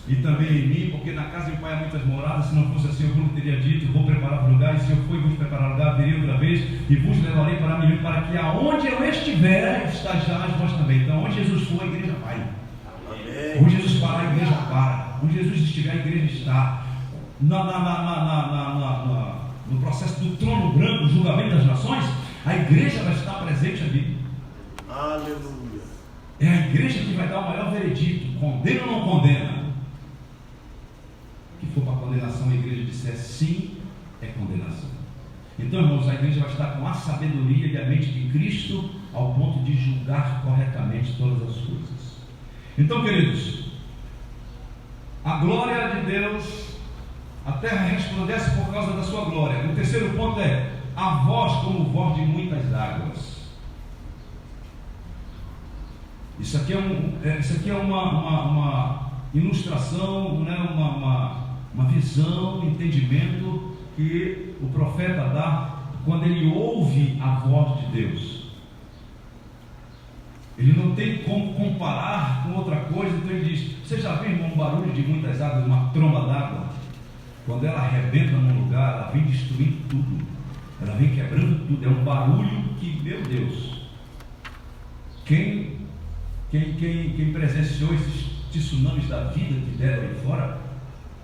e também em mim, porque na casa do Pai há muitas moradas. Se não fosse assim, eu não teria dito: vou preparar lugar, e se eu for e vos preparar lugar, virei outra vez e vos levarei para mim, para que aonde eu estiver, estejais vós também. Então, onde Jesus for, a igreja vai. Amém. Onde Jesus parar, a igreja para. Onde Jesus estiver, a igreja está. No processo do trono branco, o julgamento das nações, a igreja vai estar presente ali. Aleluia. É a igreja que vai dar o maior veredito: condena ou não condena? Que for para condenação, a igreja disser sim, é condenação. Então, irmãos, a igreja vai estar com a sabedoria e a mente de Cristo, ao ponto de julgar corretamente todas as coisas. Então, queridos, a glória de Deus, a terra resplandece por causa da sua glória. O terceiro ponto é a voz como voz de muitas águas. Isso aqui é uma ilustração, uma visão, um entendimento que o profeta dá quando ele ouve a voz de Deus. Ele não tem como comparar com outra coisa. Então ele diz: você já viu, irmão, um barulho de muitas águas, uma tromba d'água? Quando ela arrebenta num lugar, ela vem destruindo tudo, ela vem quebrando tudo. É um barulho que, meu Deus, quem presenciou esses tsunamis da vida que deram aí fora,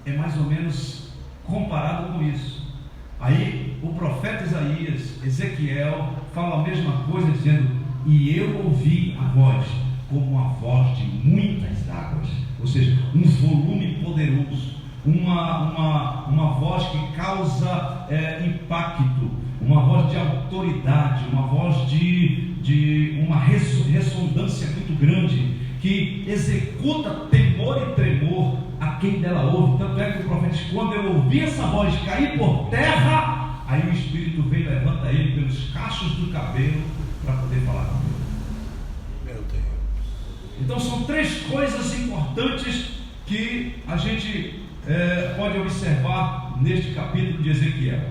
é mais ou menos comparado com isso. Aí o profeta Isaías, Ezequiel, fala a mesma coisa, dizendo: e eu ouvi a voz como a voz de muitas águas. Ou seja, um volume poderoso, uma voz que causa impacto, uma voz de autoridade, uma voz de uma ressonância muito grande, que executa temor e tremor a quem dela ouve. Tanto é que o profeta diz: quando eu ouvi essa voz cair por terra, aí o Espírito vem e levanta ele pelos cachos do cabelo para poder falar com ele. Meu Deus. Então são 3 coisas importantes que a gente pode observar neste capítulo de Ezequiel.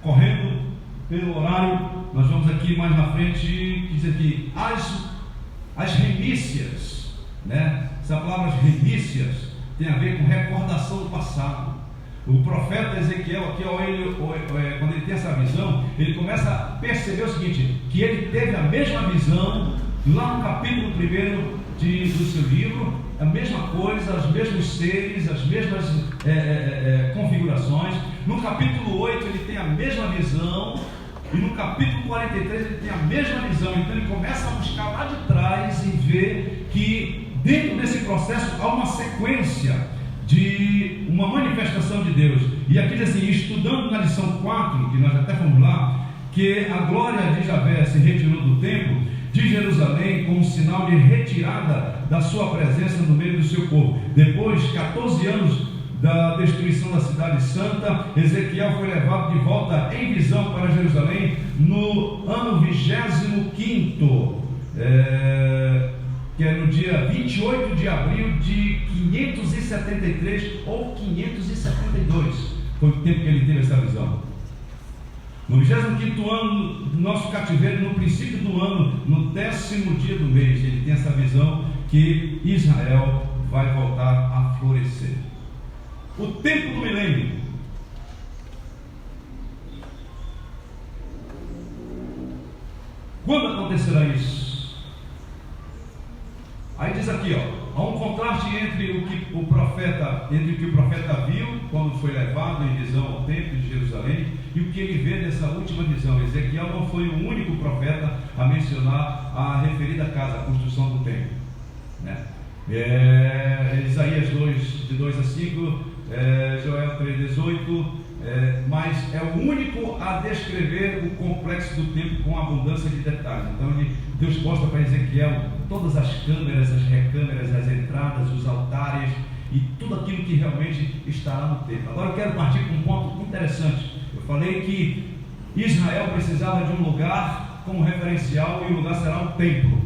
Correndo pelo horário, nós vamos aqui mais na frente, diz aqui, as remícias, né? Essa palavra remícias tem a ver com recordação do passado. O profeta Ezequiel aqui, quando ele tem essa visão, ele começa a perceber o seguinte, que ele teve a mesma visão lá no capítulo 1 do seu livro, a mesma coisa, os mesmos seres, as mesmas configurações. No capítulo 8 ele tem a mesma visão, e no capítulo 43 ele tem a mesma visão. Então ele começa a buscar lá de trás e ver que dentro desse processo há uma sequência de uma manifestação de Deus. E aqui diz assim, estudando na lição 4, que nós até fomos lá, que a glória de Javé se retirou do templo de Jerusalém como sinal de retirada da sua presença no meio do seu povo. Depois, 14 anos da destruição da cidade santa, Ezequiel foi levado de volta em visão para Jerusalém no ano 25º, que é no dia 28 de abril de 573 ou 572, foi o tempo que ele teve essa visão. No 25º ano do nosso cativeiro, no princípio do ano, no 10º dia do mês, ele tem essa visão que Israel vai voltar a florescer. O tempo do milênio. Quando acontecerá isso? Aí diz aqui, há um contraste entre o que o profeta viu quando foi levado em visão ao templo de Jerusalém e o que ele vê nessa última visão. Ezequiel não foi o único profeta a mencionar a referida casa, a construção do templo, né? Isaías 2, de 2 a 5, Joel 3,18, mas é o único a descrever o complexo do templo com abundância de detalhes. Então Deus mostra para Ezequiel todas as câmeras, as recâmeras, as entradas, os altares e tudo aquilo que realmente estará no templo. Agora eu quero partir para um ponto interessante. Eu falei que Israel precisava de um lugar como referencial e o lugar será o templo.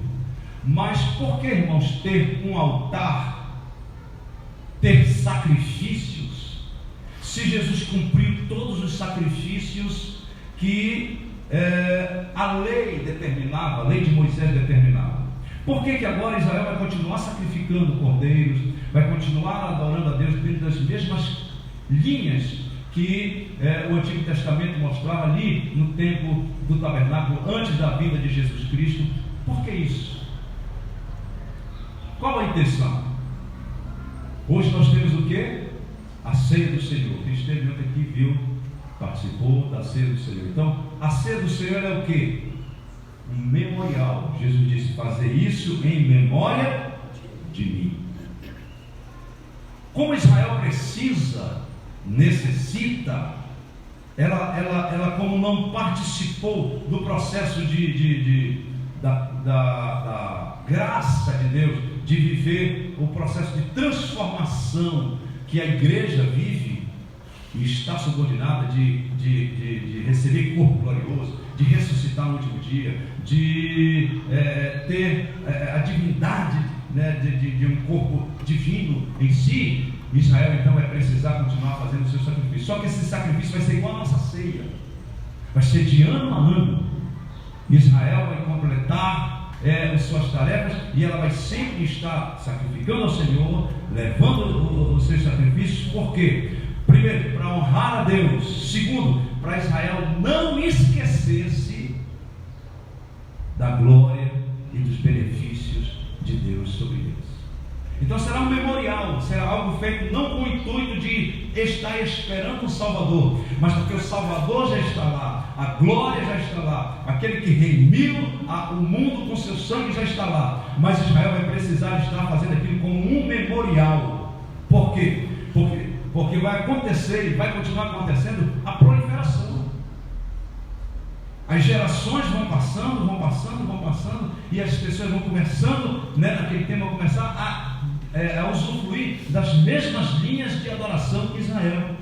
Mas por que, irmãos, ter um altar, ter sacrifícios, se Jesus cumpriu todos os sacrifícios que a lei determinava, a lei de Moisés determinava? Por que agora Israel vai continuar sacrificando cordeiros, vai continuar adorando a Deus dentro das mesmas linhas que o Antigo Testamento mostrava ali no tempo do tabernáculo, antes da vinda de Jesus Cristo? Por que isso? Qual a intenção? Hoje nós temos o quê? A ceia do Senhor. Quem esteve ontem aqui viu, participou da ceia do Senhor. Então, a ceia do Senhor é o quê? Um memorial. Jesus disse, fazer isso em memória de mim. Como Israel necessita, ela como não participou do processo da graça de Deus, de viver o processo de transformação que a igreja vive e está subordinada de receber corpo glorioso, de ressuscitar no último dia, de ter a divindade, né, de um corpo divino em si. Israel então vai precisar continuar fazendo o seu sacrifício. Só que esse sacrifício vai ser igual a nossa ceia, vai ser de ano a ano. Israel vai completar as suas tarefas e ela vai sempre estar sacrificando ao Senhor, levando os seus sacrifícios. Por quê? Primeiro, para honrar a Deus. Segundo, para Israel não esquecer-se da glória e dos benefícios de Deus sobre eles. Então será um memorial, será algo feito não com o intuito de estar esperando o Salvador, mas porque o Salvador já está lá, a glória já está lá, aquele que redimiu o mundo com seu sangue já está lá. Mas Israel vai precisar estar fazendo aquilo como um memorial. Por quê? Porque vai acontecer e vai continuar acontecendo a proliferação. As gerações vão passando, e as pessoas vão começando, naquele tempo, vão começar a usufruir das mesmas linhas de adoração que Israel.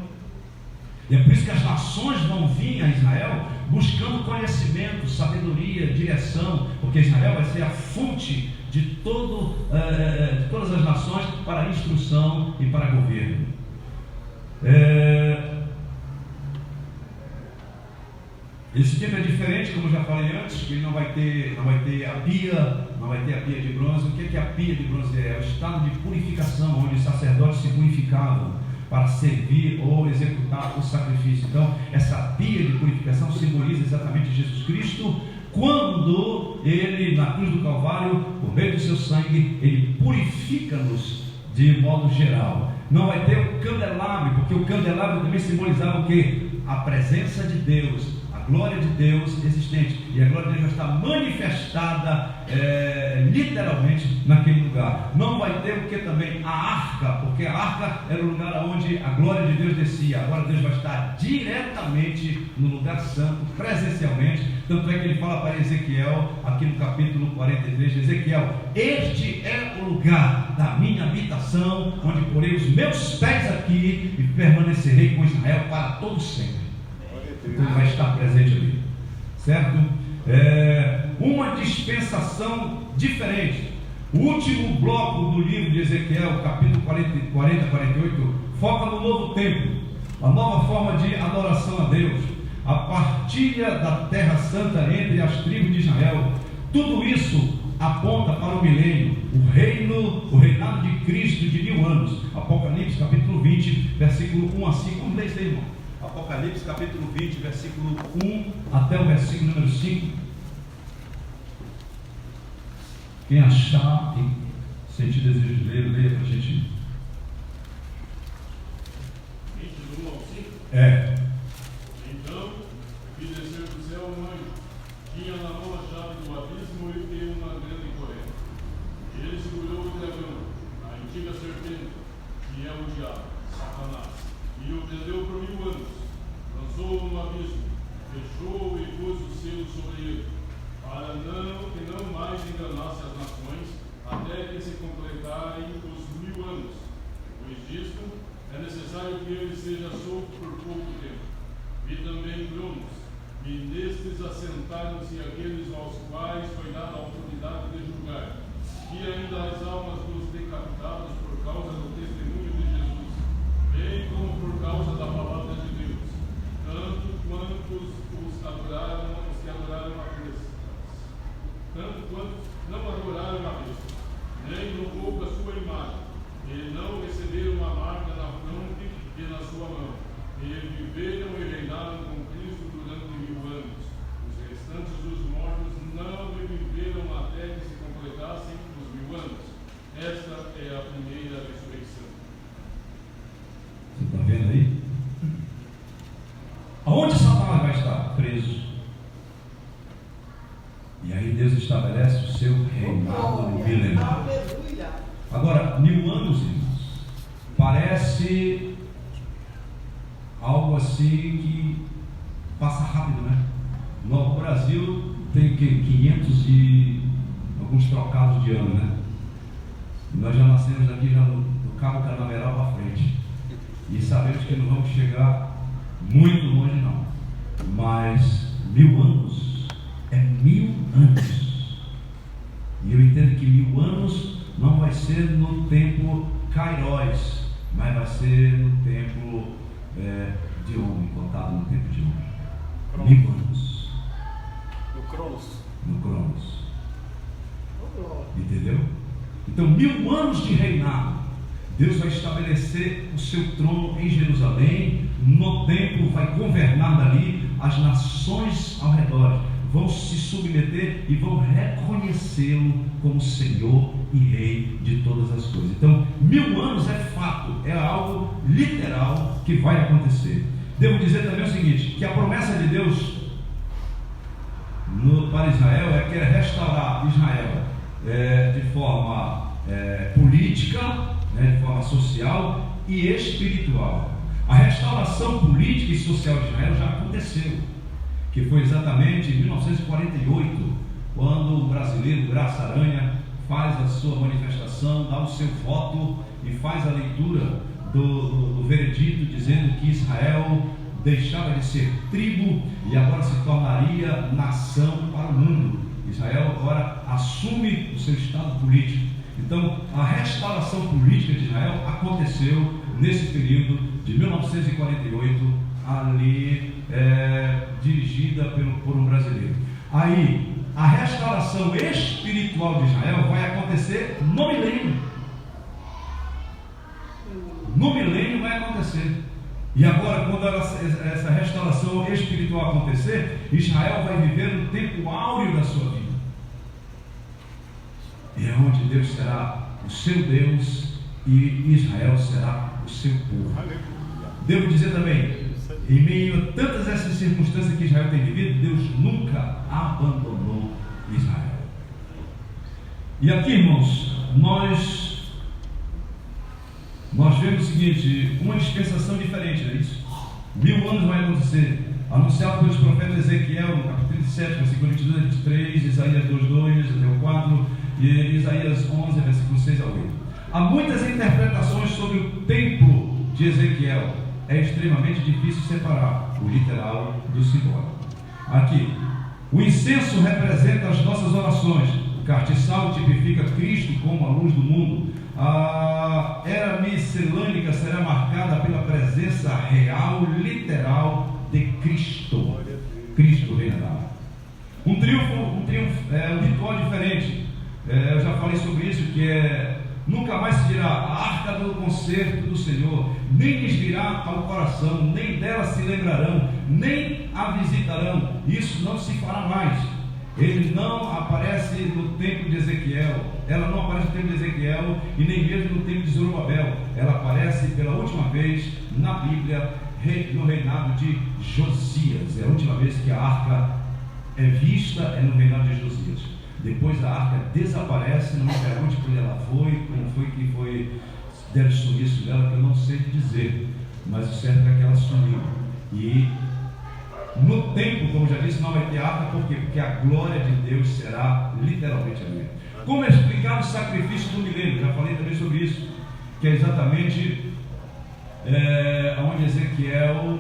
E é por isso que as nações vão vir a Israel buscando conhecimento, sabedoria, direção, porque Israel vai ser a fonte de todas as nações para instrução e para governo. Esse tempo é diferente, como eu já falei antes, que não vai ter a pia de bronze. O que é a pia de bronze? É o estado de purificação, onde os sacerdotes se purificavam para servir ou executar o sacrifício. Então, essa pia de purificação simboliza exatamente Jesus Cristo, quando Ele, na cruz do Calvário, por meio do seu sangue, Ele purifica-nos de modo geral. Não vai ter o candelabro, porque o candelabro também simbolizava o quê? A presença de Deus, a glória de Deus existente, e a glória de Deus vai estar manifestada literalmente naquele lugar. Não vai ter o que também? A arca, porque a arca era o lugar onde a glória de Deus descia. Agora Deus vai estar diretamente no lugar santo, presencialmente. Tanto é que ele fala para Ezequiel, aqui no capítulo 43 de Ezequiel: este é o lugar da minha habitação, onde porei os meus pés aqui e permanecerei com Israel para todo sempre. Então ele vai estar presente ali, certo? Uma dispensação diferente. O último bloco do livro de Ezequiel, capítulo 40-48, foca no novo templo, a nova forma de adoração a Deus, a partilha da terra santa entre as tribos de Israel. Tudo isso aponta para o milênio, o reinado de Cristo de 1000 anos. Apocalipse capítulo 20, versículo 1 a 5. Vamos ler isso aí, irmão. Apocalipse capítulo 20, versículo 1 até o versículo número 5. Quem achar, quem sente desejo de ler, leia para a gente. 21 ao 5? Então, vi descer do céu um anjo, tinha na mão a chave do abismo e de uma grande corrente. Ele segurou o dragão, a antiga serpente, que é o diabo, Satanás, e o prendeu por 1000 anos, lançou-o no abismo, fechou-o e pôs o selo sobre ele, para que não mais enganasse as nações, até que se completarem os 1000 anos. Depois disto, é necessário que ele seja solto por pouco tempo. Vi também tronos, e nestes assentaram-se aqueles aos quais foi dada a autoridade de julgar, e ainda as almas dos decapitados por causa do testemunho de Jesus, bem como por causa da palavra de Deus, tanto quantos os que adoraram a besta, tanto quantos não adoraram a besta, nem no pouco a sua imagem, e não receberam a marca na fronte e na sua mão, e viveram e reinaram com Cristo durante 1000 anos. Os restantes dos mortos não reviveram até que se completassem os 1000 anos. Esta é a primeira ressurreição. Você está vendo aí? Aonde Satanás vai estar? Preso. E aí Deus estabelece o seu reinado milenar. Agora, 1000 anos, irmãos, parece algo assim que passa rápido, né? No Brasil tem o quê? 500 e alguns trocados de ano, né? Nós já nascemos aqui já do Cabo Canaveral para frente. E sabemos que não vamos chegar muito longe não. Mas 1000 anos é 1000 anos. E eu entendo que 1000 anos não vai ser no tempo Kairos, mas vai ser no tempo de homem, contado no tempo de homem. 1000 anos. No Cronos. No Cronos. Entendeu? Então, 1000 anos de reinado. Deus vai estabelecer o seu trono em Jerusalém. No templo vai governar dali. As nações ao redor vão se submeter e vão reconhecê-lo como Senhor e Rei de todas as coisas. Então, 1000 anos é fato, é algo literal que vai acontecer. Devo dizer também o seguinte, que a promessa de Deus para Israel é que ele restaurar Israel de forma política, de forma social e espiritual. A restauração política e social de Israel já aconteceu, que foi exatamente em 1948, quando o brasileiro Graça Aranha faz a sua manifestação, dá o seu voto e faz a leitura do veredito dizendo que Israel deixava de ser tribo e agora se tornaria nação para o mundo. Israel agora assume o seu estado político. Então, a restauração política de Israel aconteceu nesse período de 1948, ali dirigida por um brasileiro. Aí, a restauração espiritual de Israel vai acontecer no milênio. No milênio vai acontecer. E agora, quando essa restauração espiritual acontecer, Israel vai viver um tempo áureo da sua vida. E é onde Deus será o seu Deus e Israel será o seu povo. Devo dizer também, em meio a tantas essas circunstâncias que Israel tem vivido, Deus nunca abandonou Israel. E aqui, irmãos, nós vemos o seguinte, uma dispensação diferente, não é isso? 1000 anos vai acontecer, anunciado pelos profetas Ezequiel, no capítulo 37, versículo 22 a 23, Isaías 2:2 até o 4, e Isaías 11, versículo 6 a 8. Há muitas interpretações sobre o templo de Ezequiel. É extremamente difícil separar o literal do simbólico. Aqui, o incenso representa as nossas orações. O castiçal tipifica Cristo como a luz do mundo. A era miscelânica será marcada pela presença real, literal de Cristo. Cristo reinará. Um ritual diferente. Eu já falei sobre isso, que nunca mais se dirá a arca do concerto do Senhor, nem lhes virá ao coração, nem dela se lembrarão, nem a visitarão. Isso não se fará mais. Ele não aparece no templo de Ezequiel, ela não aparece no templo de Ezequiel e nem mesmo no templo de Zorobabel. Ela aparece pela última vez na Bíblia no reinado de Josias. É a última vez que a arca é vista, é no reinado de Josias. Depois a arca desaparece. Não me pergunte quando ela foi, como foi que deram sumiço dela, que eu não sei dizer, mas o certo é que ela sumiu. E no tempo, como já disse, não vai ter arca. Por quê? Porque a glória de Deus será literalmente ali. Como é explicado o sacrifício do milênio? Já falei também sobre isso, que é exatamente onde Ezequiel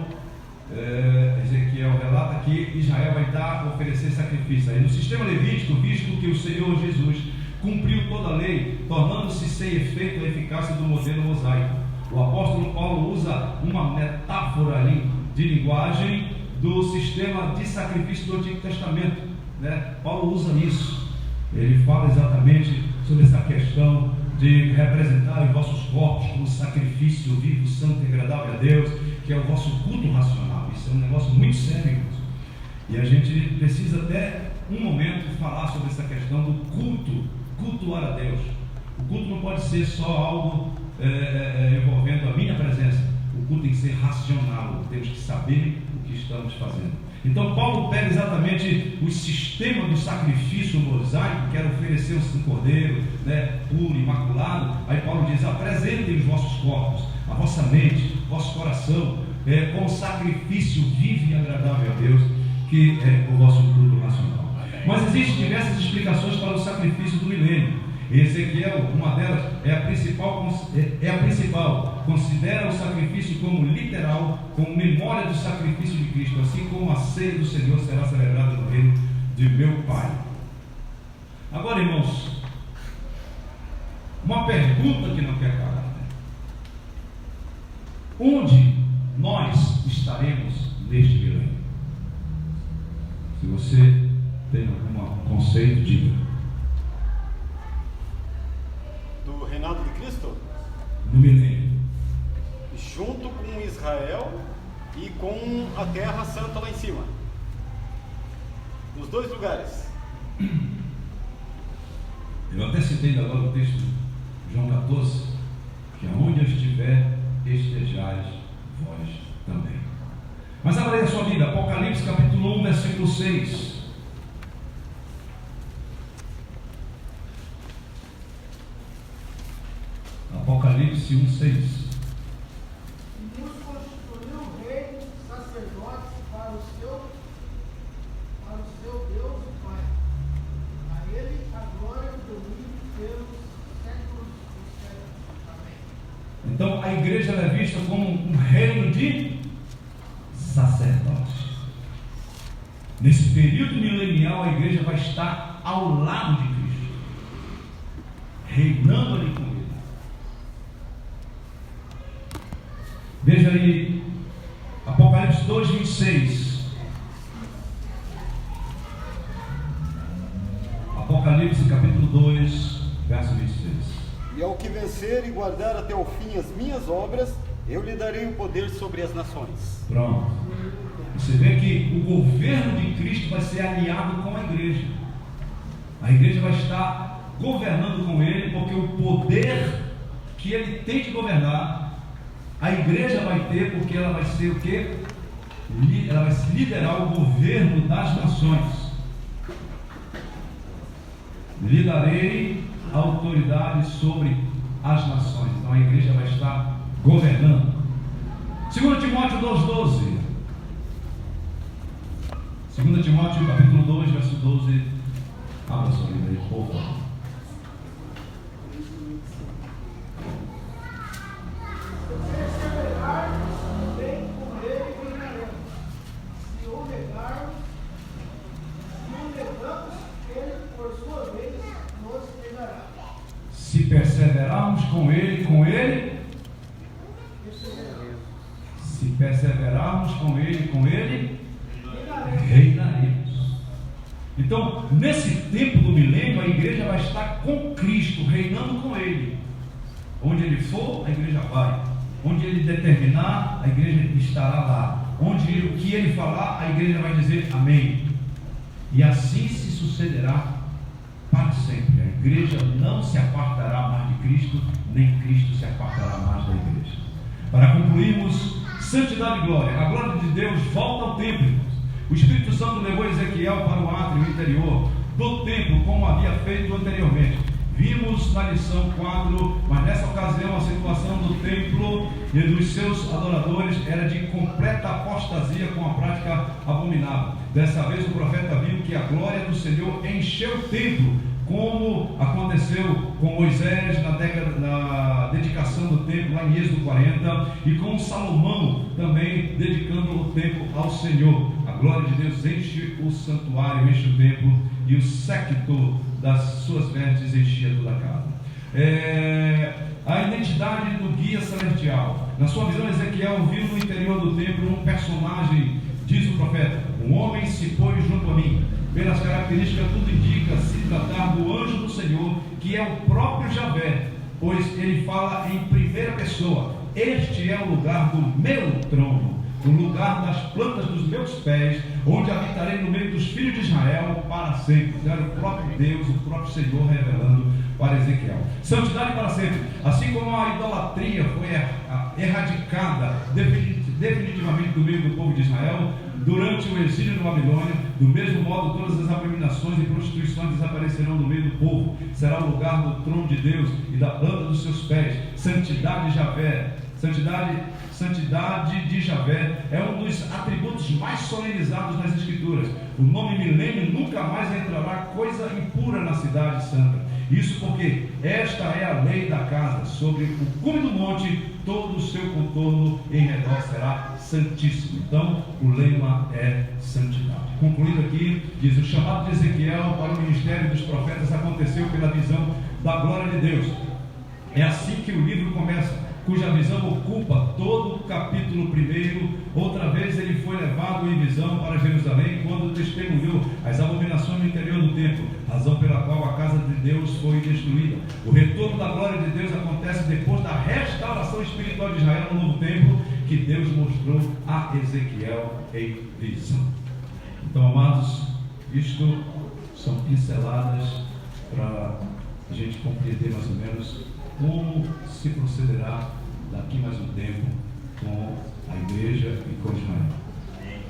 relata que Israel vai oferecer sacrifício. Aí no sistema levítico, visto que o Senhor Jesus cumpriu toda a lei, tornando-se sem efeito a eficácia do modelo mosaico. O apóstolo Paulo usa uma metáfora ali de linguagem do sistema de sacrifício do Antigo Testamento, né? Paulo usa isso. Ele fala exatamente sobre essa questão de representar os vossos corpos como sacrifício vivo, santo e agradável a Deus, que é o vosso culto racional. Isso é um negócio muito sério, irmãos. E a gente precisa até um momento falar sobre essa questão do cultuar a Deus. O culto não pode ser só algo envolvendo a minha presença. O culto tem que ser racional. Temos que saber o que estamos fazendo. Então Paulo pega exatamente o sistema do sacrifício mosaico, que era oferecer um cordeiro, né, puro, imaculado. Aí Paulo diz: apresentem os vossos corpos, a vossa mente, o vosso coração, como sacrifício vivo e agradável a Deus, que é o vosso culto racional. Mas existem diversas explicações para o sacrifício do milênio. Ezequiel, uma delas, é a principal. Considera o sacrifício como literal, como memória do sacrifício de Cristo, assim como a ceia do Senhor será celebrada no reino de meu Pai. Agora, irmãos, uma pergunta que não quer calar: onde nós estaremos neste milênio? Se você tem algum conceito, diga. Do reinado de Cristo? No milênio. Junto com Israel e com a Terra Santa lá em cima. Nos dois lugares. Eu até citei agora o texto de João 14, que aonde eu estiver, estejais vós também. Mas abra aí a sua Bíblia, Apocalipse capítulo 1, versículo 6. Apocalipse 1, 6. Deus constituiu o rei, sacerdote para o seu Deus e Pai. A ele a glória e o domínio pelos séculos dos séculos. Amém. Então a igreja é vista como um reino de sacerdotes. a igreja vai estar ao lado de Cristo, reinando ali com Ele. Veja aí, Apocalipse 2, 26. Apocalipse capítulo 2, verso 26. E ao que vencer e guardar até o fim as minhas obras, eu lhe darei o poder sobre as nações. Pronto. Você vê que o governo de Cristo vai ser aliado com a igreja. A igreja vai estar governando com Ele, porque o poder que Ele tem de governar, a igreja vai ter, porque ela vai ser o quê? Ela vai liderar o governo das nações. Lhe darei autoridade sobre as nações. Então a igreja vai estar governando. 2 Timóteo 2,12. 2 Timóteo capítulo 2, verso 12. Abra sua Bíblia aí, por favor. Se perseverarmos com Ele, se perseverarmos com Ele, reinaremos. Então, nesse tempo do milênio, a igreja vai estar com Cristo, reinando com Ele. Onde Ele for, a igreja vai. Onde Ele determinar, a igreja estará lá. Onde o que Ele falar, a igreja vai dizer amém. E assim se sucederá para sempre. A igreja não se apartará mais de Cristo, nem Cristo se apartará mais da igreja. Para concluirmos, santidade e glória. A glória de Deus volta ao templo. O Espírito Santo levou Ezequiel para o átrio interior do templo, como havia feito anteriormente. Vimos na lição 4, mas nessa ocasião a situação do templo e dos seus adoradores era de completa apostasia com a prática abominável. Dessa vez o profeta viu que a glória do Senhor encheu o templo, como aconteceu com Moisés na dedicação do templo lá em Êxodo 40, e com Salomão também dedicando o templo ao Senhor. A glória de Deus enche o santuário, enche o templo, e o séquito das suas vestes enchia toda a casa. A identidade do guia celestial. Na sua visão, Ezequiel viu no interior do templo um personagem, diz o profeta: um homem se pôs junto a mim. Pelas características, tudo indica se tratar do anjo do Senhor, que é o próprio Javé, pois ele fala em primeira pessoa: este é o lugar do meu trono, o lugar das plantas dos meus pés, onde habitarei no meio dos filhos de Israel para sempre. Então era o próprio Deus, o próprio Senhor revelando para Ezequiel. Santidade para sempre. Assim como a idolatria foi erradicada definitivamente do meio do povo de Israel durante o exílio na Babilônia, do mesmo modo todas as abominações e prostituições desaparecerão do meio do povo. Será o lugar do trono de Deus e da planta dos seus pés. Santidade de Javé. Santidade de Javé é um dos atributos mais solenizados nas Escrituras. O nome milênio nunca mais entrará coisa impura na cidade santa. Isso porque esta é a lei da casa. Sobre o cume do monte, todo o seu contorno em redor será santíssimo. Então, o lema é santidade. Concluindo aqui, diz: o chamado de Ezequiel para o ministério dos profetas aconteceu pela visão da glória de Deus. É assim que o livro começa, cuja visão ocupa todo o capítulo 1. Outra vez ele foi levado em visão para Jerusalém, quando testemunhou as abominações no interior do templo, razão pela qual a casa de Deus foi destruída. O retorno da glória de Deus acontece depois da restauração espiritual de Israel no novo templo, que Deus mostrou a Ezequiel em visão. Então, amados, isto são pinceladas para a gente compreender mais ou menos como se procederá daqui mais um tempo com a igreja e com Israel.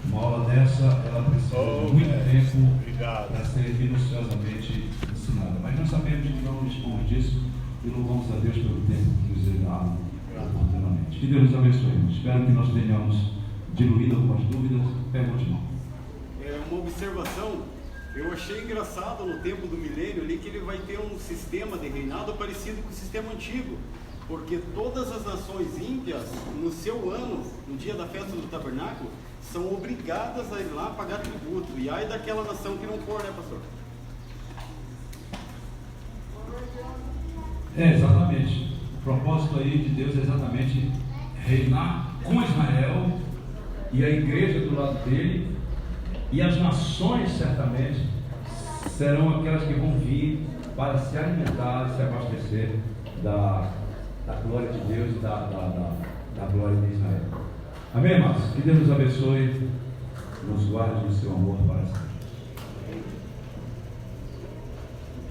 Uma aula dessa, ela precisa de muito tempo para ser minuciosamente ensinada. Mas nós sabemos que não dispomos disso e louvamos a Deus pelo tempo que nos é dado oportunamente. Que Deus nos abençoe. Espero que nós tenhamos diluído algumas dúvidas. Pergunte, irmão. Uma observação. Eu achei engraçado no tempo do milênio ali que ele vai ter um sistema de reinado parecido com o sistema antigo, porque todas as nações ímpias, no seu ano, no dia da festa do tabernáculo, são obrigadas a ir lá pagar tributo. E aí daquela nação que não for, né, pastor? Exatamente. O propósito aí de Deus é exatamente reinar com Israel e a igreja do lado dele, e as nações certamente serão aquelas que vão vir para se alimentar, se abastecer da glória de Deus e da glória de Israel. Amém, irmãos? Que Deus nos abençoe, nos guarde no seu amor para sempre.